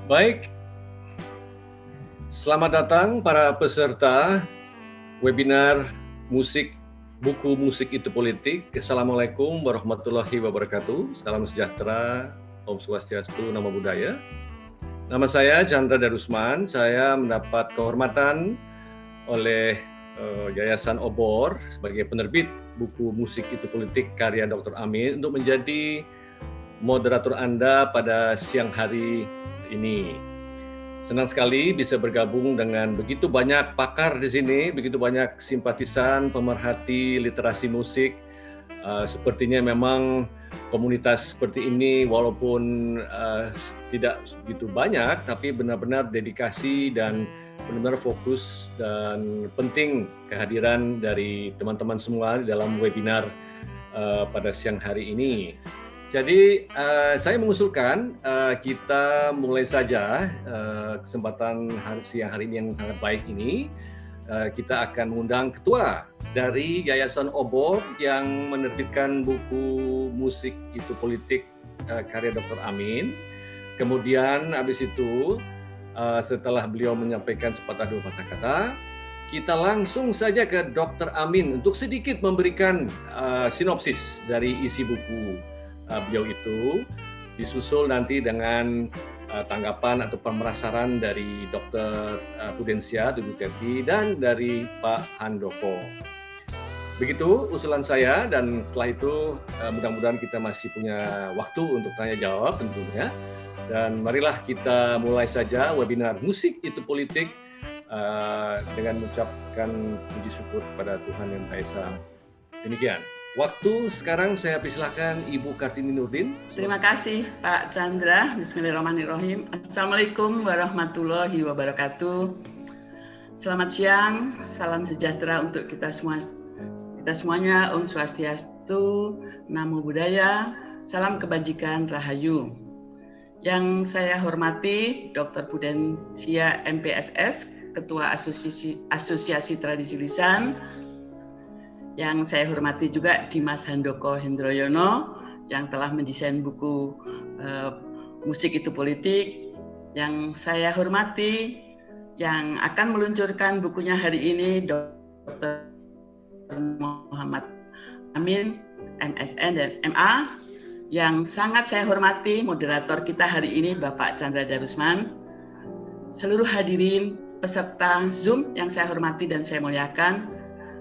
Baik, selamat datang para peserta webinar buku musik itu politik. Assalamualaikum warahmatullahi wabarakatuh. Salam sejahtera, Om Swastiastu, Namo Buddhaya. Nama saya Chandra Darusman. Saya mendapat kehormatan oleh Yayasan Obor sebagai penerbit buku musik itu politik karya Dr. Amin untuk menjadi moderator Anda pada siang hari ini. Senang sekali bisa bergabung dengan begitu banyak pakar di sini, begitu banyak simpatisan, pemerhati literasi musik. Sepertinya memang komunitas seperti ini walaupun tidak begitu banyak, tapi benar-benar dedikasi dan benar-benar fokus dan penting kehadiran dari teman-teman semua dalam webinar pada siang hari ini. Jadi saya mengusulkan kita mulai saja kesempatan siang hari ini yang sangat baik ini. Kita akan mengundang ketua dari Yayasan Obor yang menerbitkan buku musik itu politik karya Dr. Amin. Kemudian habis itu setelah beliau menyampaikan sepatah dua patah kata, kita langsung saja ke Dr. Amin untuk sedikit memberikan sinopsis dari isi buku beliau itu, disusul nanti dengan tanggapan atau pemerasaran dari Dr. Pudensia Tudutepi dan dari Pak Handoko. Begitu usulan saya, dan setelah itu mudah-mudahan kita masih punya waktu untuk tanya jawab tentunya. Dan marilah kita mulai saja webinar musik itu politik dengan mengucapkan puji syukur kepada Tuhan Yang Maha Esa. Demikian. Waktu sekarang saya persilakan Ibu Kartini Nurdin. Terima kasih Pak Chandra. Bismillahirrahmanirrahim. Assalamualaikum warahmatullahi wabarakatuh. Selamat siang, salam sejahtera untuk kita semuanya. Om Swastiastu, Namo Buddhaya, salam kebajikan, Rahayu. Yang saya hormati Dr. Pudensia MPSS, Ketua Asosiasi Tradisi Lisan. Yang saya hormati juga Dimas Handoko Hendroyono yang telah mendesain buku musik itu politik. Yang saya hormati yang akan meluncurkan bukunya hari ini Dr. Muhammad Amin, MSN dan MA. Yang sangat saya hormati moderator kita hari ini Bapak Chandra Darusman. Seluruh hadirin peserta Zoom yang saya hormati dan saya muliakan.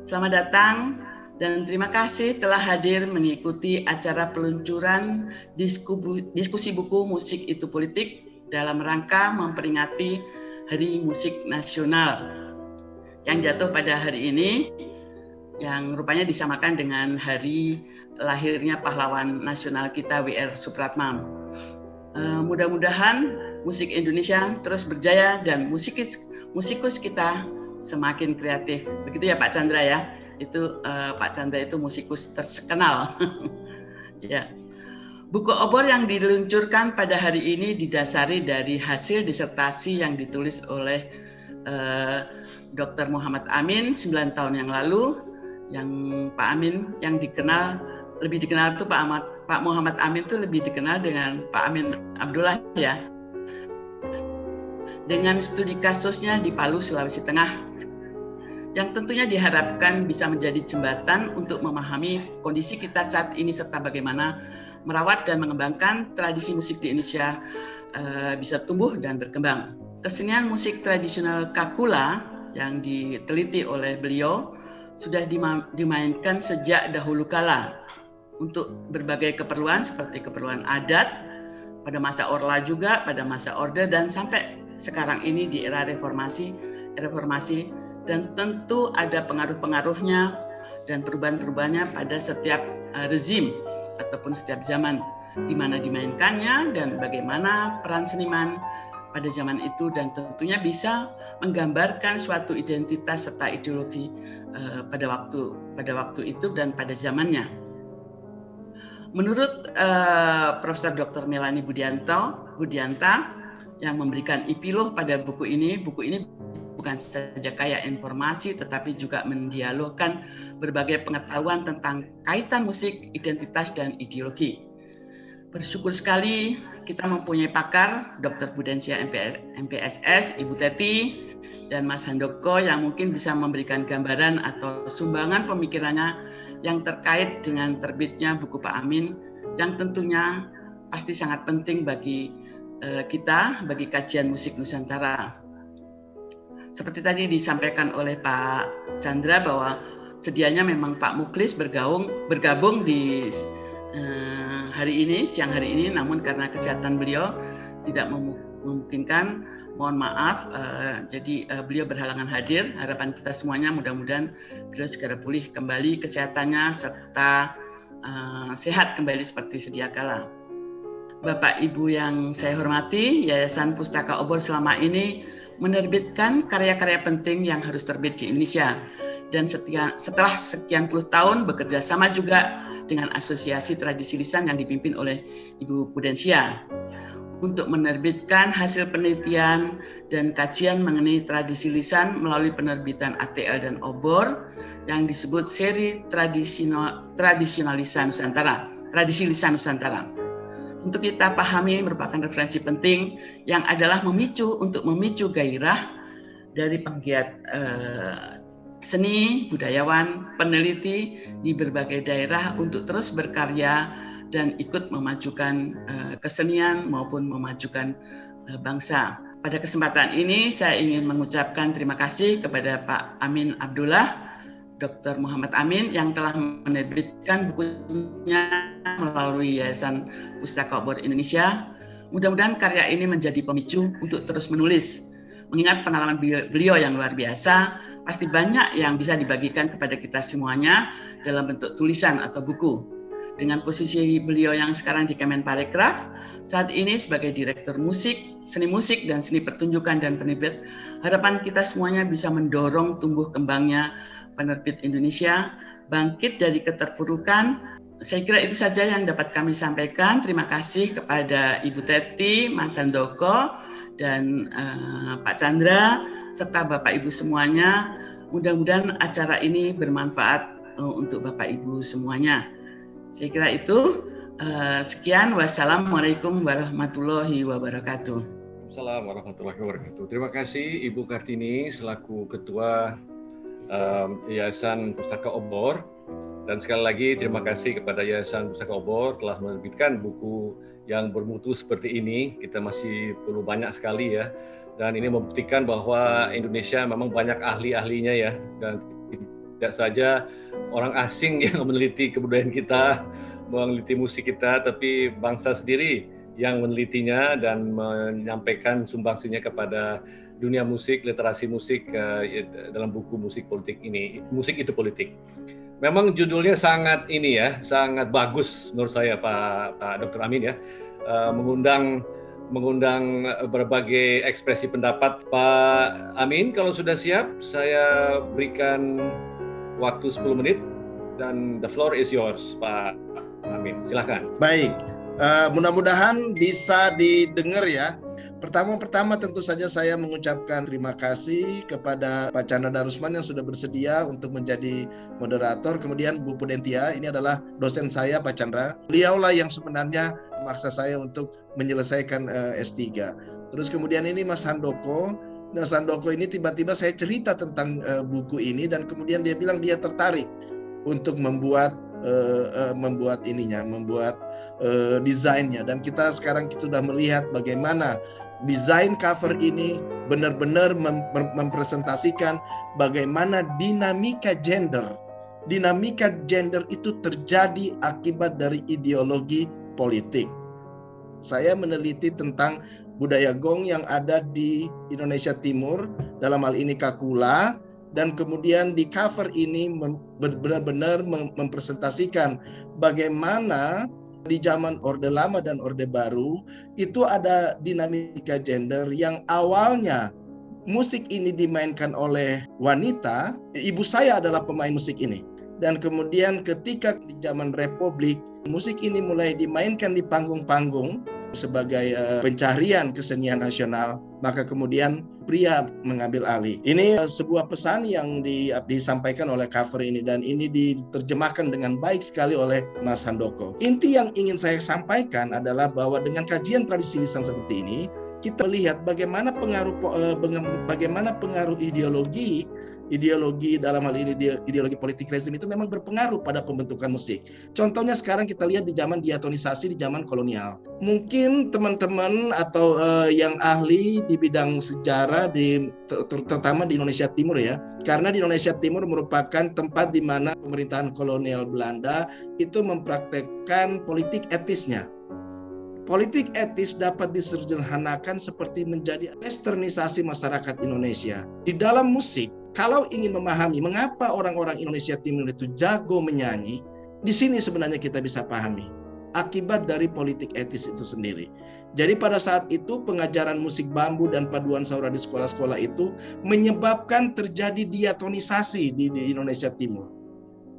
Selamat datang dan terima kasih telah hadir mengikuti acara peluncuran diskusi buku musik itu politik dalam rangka memperingati Hari Musik Nasional yang jatuh pada hari ini, yang rupanya disamakan dengan hari lahirnya pahlawan nasional kita W.R. Supratman. Mudah-mudahan musik Indonesia terus berjaya dan musikus kita semakin kreatif. Begitu ya Pak Chandra ya. Itu Pak Chandra itu musikus terkenal. Ya. Buku Obor yang diluncurkan pada hari ini didasari dari hasil disertasi yang ditulis oleh Dr. Muhammad Amin 9 tahun yang lalu. Yang Pak Amin yang lebih dikenal tuh Pak Muhammad Amin tuh lebih dikenal dengan Pak Amin Abdullah ya. Dengan studi kasusnya di Palu, Sulawesi Tengah, yang tentunya diharapkan bisa menjadi jembatan untuk memahami kondisi kita saat ini serta bagaimana merawat dan mengembangkan tradisi musik di Indonesia bisa tumbuh dan berkembang. Kesenian musik tradisional Kakula yang diteliti oleh beliau sudah dimainkan sejak dahulu kala untuk berbagai keperluan seperti keperluan adat, pada masa Orla juga, pada masa Orde, dan sampai sekarang ini di era reformasi, dan tentu ada pengaruh-pengaruhnya dan perubahan-perubahannya pada setiap rezim ataupun setiap zaman di mana dimainkannya dan bagaimana peran seniman pada zaman itu, dan tentunya bisa menggambarkan suatu identitas serta ideologi pada waktu itu dan pada zamannya. Menurut Profesor Dr. Melanie Budianta yang memberikan epilog pada buku ini bukan saja kaya informasi tetapi juga mendialogkan berbagai pengetahuan tentang kaitan musik, identitas, dan ideologi. Bersyukur sekali kita mempunyai pakar Dr. Budensia MPSS, Ibu Teti, dan Mas Handoko yang mungkin bisa memberikan gambaran atau sumbangan pemikirannya yang terkait dengan terbitnya buku Pak Amin, yang tentunya pasti sangat penting bagi kita, bagi kajian musik Nusantara. Seperti tadi disampaikan oleh Pak Chandra bahwa sedianya memang Pak Muklis bergabung di hari ini, siang hari ini, namun karena kesehatan beliau tidak memungkinkan, mohon maaf, jadi beliau berhalangan hadir. Harapan kita semuanya mudah-mudahan beliau segera pulih kembali kesehatannya serta sehat kembali seperti sedia kala. Bapak Ibu yang saya hormati, Yayasan Pustaka Obor selama ini menerbitkan karya-karya penting yang harus terbit di Indonesia. Dan setelah sekian puluh tahun bekerja sama juga dengan Asosiasi Tradisi Lisan yang dipimpin oleh Ibu Budensia untuk menerbitkan hasil penelitian dan kajian mengenai tradisi lisan melalui penerbitan ATL dan Obor yang disebut seri tradisi lisan Nusantara, tradisi lisan Nusantara. Untuk kita pahami merupakan referensi penting yang adalah memicu gairah dari penggiat seni, budayawan, peneliti di berbagai daerah untuk terus berkarya dan ikut memajukan kesenian maupun memajukan bangsa. Pada kesempatan ini saya ingin mengucapkan terima kasih kepada Pak Amin Abdullah, Dr. Muhammad Amin yang telah menerbitkan bukunya melalui Yayasan Pustaka Obor Indonesia. Mudah-mudahan karya ini menjadi pemicu untuk terus menulis. Mengingat pengalaman beliau yang luar biasa, pasti banyak yang bisa dibagikan kepada kita semuanya dalam bentuk tulisan atau buku. Dengan posisi beliau yang sekarang di Kemenparekraf, saat ini sebagai Direktur Musik, Seni Musik dan Seni Pertunjukan dan Penerbit, harapan kita semuanya bisa mendorong tumbuh kembangnya penerbit Indonesia, bangkit dari keterpurukan. Saya kira itu saja yang dapat kami sampaikan. Terima kasih kepada Ibu Teti, Mas Handoko, dan Pak Chandra, serta Bapak Ibu semuanya. Mudah-mudahan acara ini bermanfaat untuk Bapak Ibu semuanya. Saya kira itu. Sekian. Wassalamualaikum warahmatullahi wabarakatuh. Assalamualaikum warahmatullahi wabarakatuh. Terima kasih Ibu Kartini selaku Ketua Yayasan Pustaka Obor. Dan sekali lagi terima kasih kepada Yayasan Pustaka Obor telah menerbitkan buku yang bermutu seperti ini. Kita masih perlu banyak sekali ya. Dan ini membuktikan bahwa Indonesia memang banyak ahli-ahlinya ya. Dan tidak saja orang asing yang meneliti kebudayaan kita, meneliti musik kita, tapi bangsa sendiri yang menelitinya dan menyampaikan sumbangsinya kepada dunia musik, literasi musik dalam buku musik politik ini, Musik Itu Politik. Memang judulnya sangat sangat bagus menurut saya Pak Dr. Amin ya, mengundang berbagai ekspresi pendapat. Pak Amin, kalau sudah siap, saya berikan waktu 10 menit dan the floor is yours, Pak Amin. Silakan. Baik, mudah-mudahan bisa didengar ya. Pertama tentu saja saya mengucapkan terima kasih kepada Pak Chandra Darusman yang sudah bersedia untuk menjadi moderator. Kemudian Bu Budensia, ini adalah dosen saya Pak Chandra. Beliaulah yang sebenarnya memaksa saya untuk menyelesaikan S3. Terus kemudian ini Mas Handoko. Mas Handoko ini tiba-tiba saya cerita tentang buku ini dan kemudian dia bilang dia tertarik untuk membuat desainnya, dan kita sekarang sudah melihat bagaimana desain cover ini benar-benar mempresentasikan bagaimana dinamika gender itu terjadi akibat dari ideologi politik. Saya meneliti tentang budaya gong yang ada di Indonesia Timur, dalam hal ini Kakula. Dan kemudian di cover ini benar-benar mempresentasikan bagaimana di zaman Orde Lama dan Orde Baru itu ada dinamika gender yang awalnya musik ini dimainkan oleh wanita. Ibu saya adalah pemain musik ini. Dan kemudian ketika di zaman Republik, musik ini mulai dimainkan di panggung-panggung sebagai pencarian kesenian nasional, maka kemudian pria mengambil alih. Ini sebuah pesan yang disampaikan oleh cover ini, dan ini diterjemahkan dengan baik sekali oleh Mas Handoko. Inti yang ingin saya sampaikan adalah bahwa dengan kajian tradisi lisan seperti ini, kita melihat bagaimana pengaruh ideologi dalam hal ini ideologi politik rezim itu memang berpengaruh pada pembentukan musik. Contohnya sekarang kita lihat di zaman diatonisasi di zaman kolonial. Mungkin teman-teman atau yang ahli di bidang sejarah terutama di Indonesia Timur ya, karena di Indonesia Timur merupakan tempat di mana pemerintahan kolonial Belanda itu mempraktekkan politik etisnya. Politik etis dapat disederhanakan seperti menjadi westernisasi masyarakat Indonesia. Di dalam musik, kalau ingin memahami mengapa orang-orang Indonesia Timur itu jago menyanyi, di sini sebenarnya kita bisa pahami akibat dari politik etis itu sendiri. Jadi pada saat itu pengajaran musik bambu dan paduan suara di sekolah-sekolah itu menyebabkan terjadi diatonisasi di Indonesia Timur.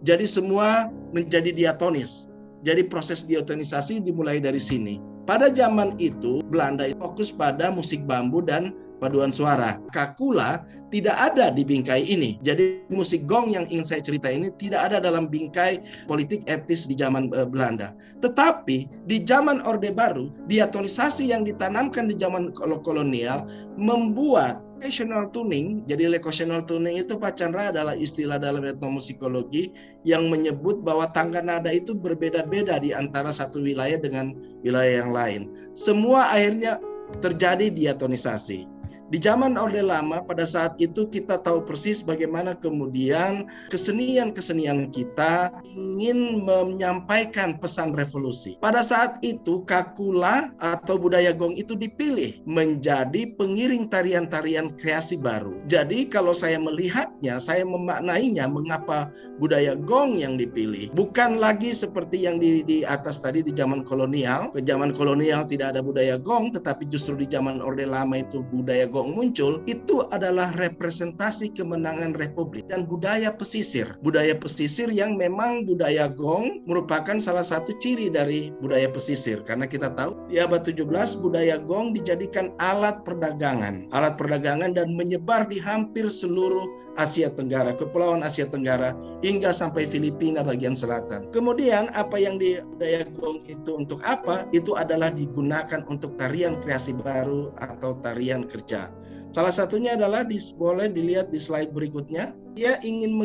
Jadi semua menjadi diatonis. Jadi proses diatonisasi dimulai dari sini. Pada zaman itu Belanda fokus pada musik bambu dan paduan suara. Kakula tidak ada di bingkai ini. Jadi musik gong yang ingin saya cerita ini tidak ada dalam bingkai politik etis di zaman Belanda. Tetapi di zaman Orde Baru, diatonisasi yang ditanamkan di zaman kolonial membuat locational tuning. Jadi locational tuning itu Pak Chandra adalah istilah dalam etnomusikologi yang menyebut bahwa tangga nada itu berbeda-beda di antara satu wilayah dengan wilayah yang lain. Semua akhirnya terjadi diatonisasi. Di zaman Orde Lama pada saat itu kita tahu persis bagaimana kemudian kesenian-kesenian kita ingin menyampaikan pesan revolusi. Pada saat itu kakula atau budaya gong itu dipilih menjadi pengiring tarian-tarian kreasi baru. Jadi kalau saya melihatnya, saya memaknainya mengapa budaya gong yang dipilih. Bukan lagi seperti yang di atas tadi di zaman kolonial. Ke zaman kolonial tidak ada budaya gong, tetapi justru di zaman Orde Lama itu budaya gong muncul. Itu adalah representasi kemenangan republik dan budaya pesisir. Budaya pesisir yang memang budaya gong merupakan salah satu ciri dari budaya pesisir. Karena kita tahu di abad 17 budaya gong dijadikan alat perdagangan. Alat perdagangan dan menyebar di hampir seluruh Asia Tenggara, Kepulauan Asia Tenggara hingga sampai Filipina bagian selatan. Kemudian apa yang di budaya gong itu untuk apa? Itu adalah digunakan untuk tarian kreasi baru atau tarian kerja. Salah satunya adalah boleh dilihat di slide berikutnya. Dia ingin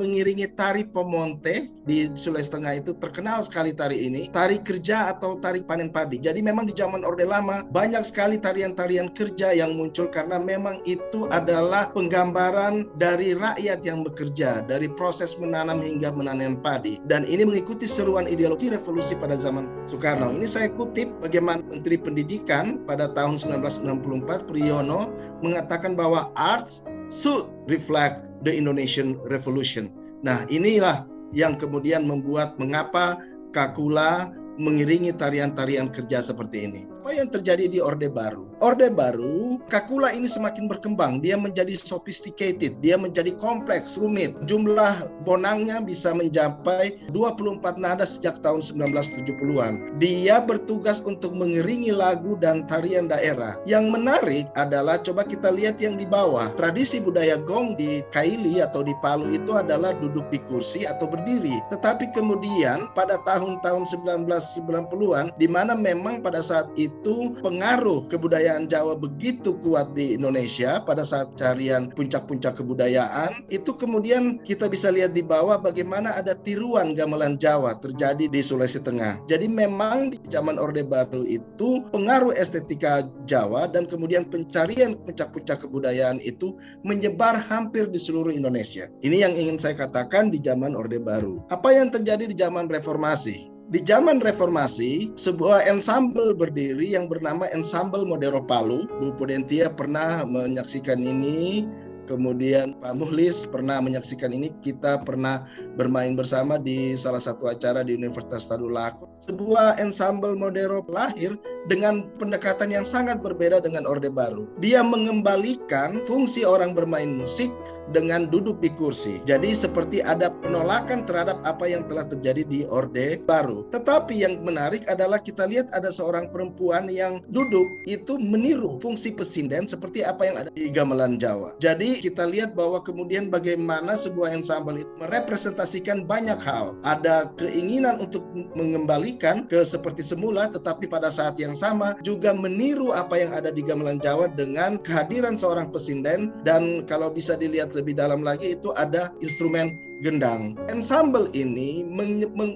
mengiringi tari Pemonte di Sulawesi Tengah itu terkenal sekali tari ini. Tari kerja atau tari panen padi. Jadi memang di zaman Orde Lama banyak sekali tarian-tarian kerja yang muncul karena memang itu adalah penggambaran dari rakyat yang bekerja. Dari proses menanam hingga memanen padi. Dan ini mengikuti seruan ideologi revolusi pada zaman Soekarno. Ini saya kutip bagaimana Menteri Pendidikan pada tahun 1964 Priyono mengatakan bahwa arts should reflect the Indonesian Revolution. Nah, inilah yang kemudian membuat mengapa kakula mengiringi tarian-tarian kerja seperti ini. Apa yang terjadi di Orde Baru? Orde Baru, kakula ini semakin berkembang. Dia menjadi sophisticated, dia menjadi kompleks, rumit. Jumlah bonangnya bisa mencapai 24 nada sejak tahun 1970-an. Dia bertugas untuk mengiringi lagu dan tarian daerah. Yang menarik adalah, coba kita lihat yang di bawah. Tradisi budaya gong di Kaili atau di Palu itu adalah duduk di kursi atau berdiri. Tetapi kemudian pada tahun-tahun 1990-an, di mana memang pada saat itu pengaruh kebudayaan Jawa begitu kuat di Indonesia pada saat carian puncak-puncak kebudayaan, itu kemudian kita bisa lihat di bawah bagaimana ada tiruan gamelan Jawa terjadi di Sulawesi Tengah. Jadi memang di zaman Orde Baru itu pengaruh estetika Jawa dan kemudian pencarian puncak-puncak kebudayaan itu menyebar hampir di seluruh Indonesia. Ini yang ingin saya katakan di zaman Orde Baru. Apa yang terjadi di zaman Reformasi? Di zaman Reformasi, sebuah ensemble berdiri yang bernama Ensemble Modero Palu. Bu Pudentia pernah menyaksikan ini, kemudian Pak Muhlis pernah menyaksikan ini. Kita pernah bermain bersama di salah satu acara di Universitas Tadulako. Sebuah ensemble Modero lahir dengan pendekatan yang sangat berbeda dengan Orde Baru. Dia mengembalikan fungsi orang bermain musik dengan duduk di kursi. Jadi seperti ada penolakan terhadap apa yang telah terjadi di Orde Baru. Tetapi yang menarik adalah kita lihat ada seorang perempuan yang duduk itu meniru fungsi pesinden seperti apa yang ada di gamelan Jawa. Jadi kita lihat bahwa kemudian bagaimana sebuah ensemble itu merepresentasikan banyak hal. Ada keinginan untuk mengembalikan ke seperti semula, tetapi pada saat yang sama juga meniru apa yang ada di gamelan Jawa dengan kehadiran seorang pesinden, dan kalau bisa dilihat lebih dalam lagi itu ada instrumen gendang. Ensemble ini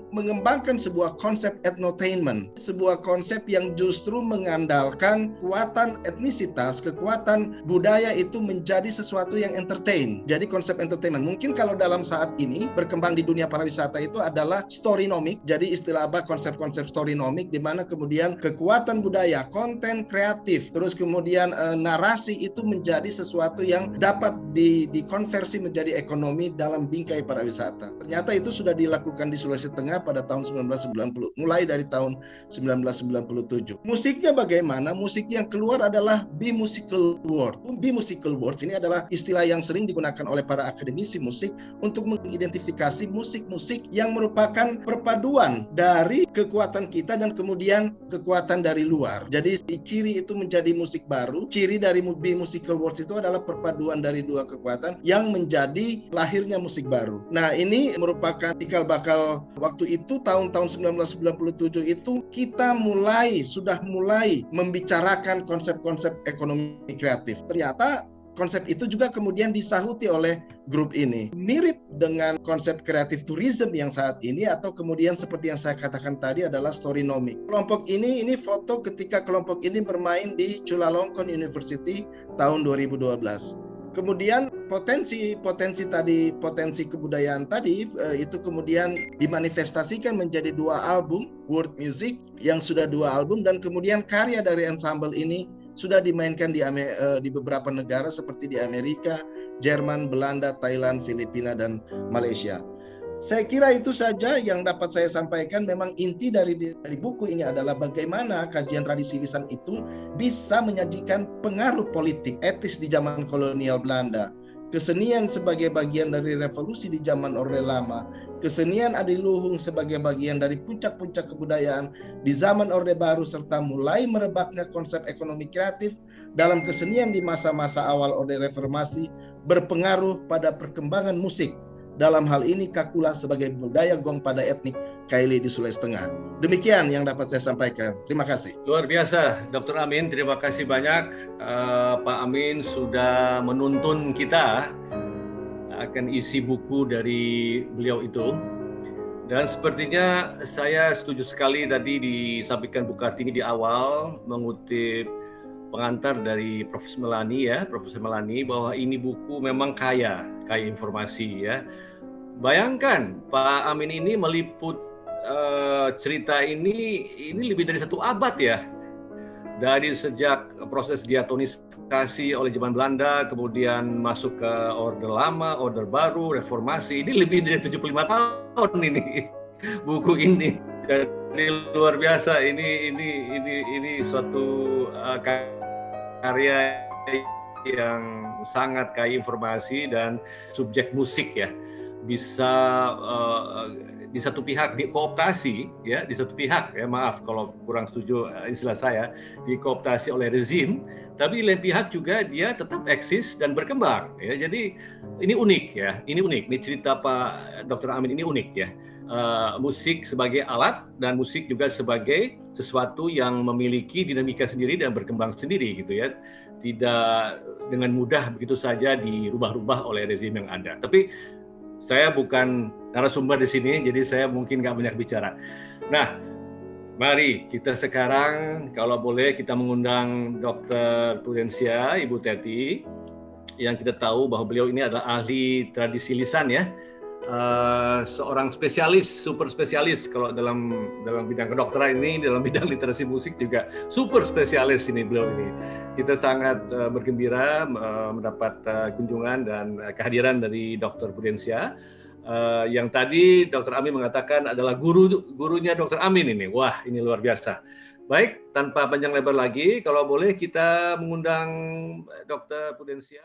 mengembangkan sebuah konsep ethnotainment, sebuah konsep yang justru mengandalkan kekuatan etnisitas, kekuatan budaya itu menjadi sesuatu yang entertain. Jadi konsep entertainment mungkin kalau dalam saat ini berkembang di dunia pariwisata itu adalah storynomic. Jadi istilah apa, konsep-konsep storynomic di mana kemudian kekuatan budaya, konten kreatif, terus kemudian narasi itu menjadi sesuatu yang dapat dikonversi menjadi ekonomi dalam bingkai pariwisata. Ternyata itu sudah dilakukan di Sulawesi Tengah pada tahun 1990, mulai dari tahun 1997. Musiknya bagaimana? Musik yang keluar adalah B-musical word. B-musical words ini adalah istilah yang sering digunakan oleh para akademisi musik untuk mengidentifikasi musik-musik yang merupakan perpaduan dari kekuatan kita dan kemudian kekuatan dari luar. Jadi ciri itu menjadi musik baru. Ciri dari B-musical words itu adalah perpaduan dari dua kekuatan yang menjadi lahirnya musik baru. Nah, ini merupakan cikal bakal waktu itu tahun-tahun 1997 itu kita sudah mulai membicarakan konsep-konsep ekonomi kreatif. Ternyata konsep itu juga kemudian disahuti oleh grup ini. Mirip dengan konsep kreatif tourism yang saat ini, atau kemudian seperti yang saya katakan tadi adalah storynomic. Kelompok ini foto ketika kelompok ini bermain di Chulalongkorn University tahun 2012. Kemudian potensi kebudayaan tadi itu kemudian dimanifestasikan menjadi 2 album world music yang sudah 2 album, dan kemudian karya dari ensemble ini sudah dimainkan di beberapa negara seperti di Amerika, Jerman, Belanda, Thailand, Filipina, dan Malaysia. Saya kira itu saja yang dapat saya sampaikan. Memang inti dari buku ini adalah bagaimana kajian tradisi lisan itu bisa menyajikan pengaruh politik, etis di zaman kolonial Belanda, kesenian sebagai bagian dari revolusi di zaman Orde Lama, kesenian adiluhung sebagai bagian dari puncak-puncak kebudayaan di zaman Orde Baru, serta mulai merebaknya konsep ekonomi kreatif dalam kesenian di masa-masa awal Orde Reformasi berpengaruh pada perkembangan musik. Dalam hal ini Kakula sebagai budaya gong pada etnik Kaili di Sulawesi Tengah. Demikian yang dapat saya sampaikan. Terima kasih. Luar biasa, Dr. Amin. Terima kasih banyak. Pak Amin sudah menuntun kita akan isi buku dari beliau itu. Dan sepertinya saya setuju sekali tadi disampaikan Bu Kartini di awal mengutip pengantar dari Profesor Melani bahwa ini buku memang kaya informasi ya. Bayangkan Pak Amin ini meliput cerita ini lebih dari 1 abad ya. Dari sejak proses diatonisasi oleh zaman Belanda, kemudian masuk ke Orde Lama, Orde Baru, Reformasi, ini lebih dari 75 tahun ini buku ini. Jadi luar biasa, ini suatu karya yang sangat kaya informasi dan subjek musik ya, bisa di satu pihak dikooptasi ya, di satu pihak ya, maaf kalau kurang setuju istilah saya, dikooptasi oleh rezim, tapi di lain pihak juga dia tetap eksis dan berkembang ya. Jadi ini unik ya, ini cerita Pak Dr. Amin ini unik ya. Musik sebagai alat dan musik juga sebagai sesuatu yang memiliki dinamika sendiri dan berkembang sendiri gitu ya, tidak dengan mudah begitu saja dirubah-rubah oleh rezim yang ada. Tapi saya bukan narasumber di sini, jadi saya mungkin nggak banyak bicara. Nah, mari kita sekarang kalau boleh kita mengundang Dr. Prudensia, Ibu Teti, yang kita tahu bahwa beliau ini adalah ahli tradisi lisan ya. Seorang spesialis, super spesialis kalau dalam bidang kedokteran ini, dalam bidang literasi musik juga super spesialis ini beliau ini. Kita sangat bergembira mendapat kunjungan dan kehadiran dari Dr. Prudensia yang tadi Dr. Amin mengatakan adalah gurunya Dr. Amin ini. Wah, ini luar biasa. Baik, tanpa panjang lebar lagi, kalau boleh kita mengundang Dr. Prudensia.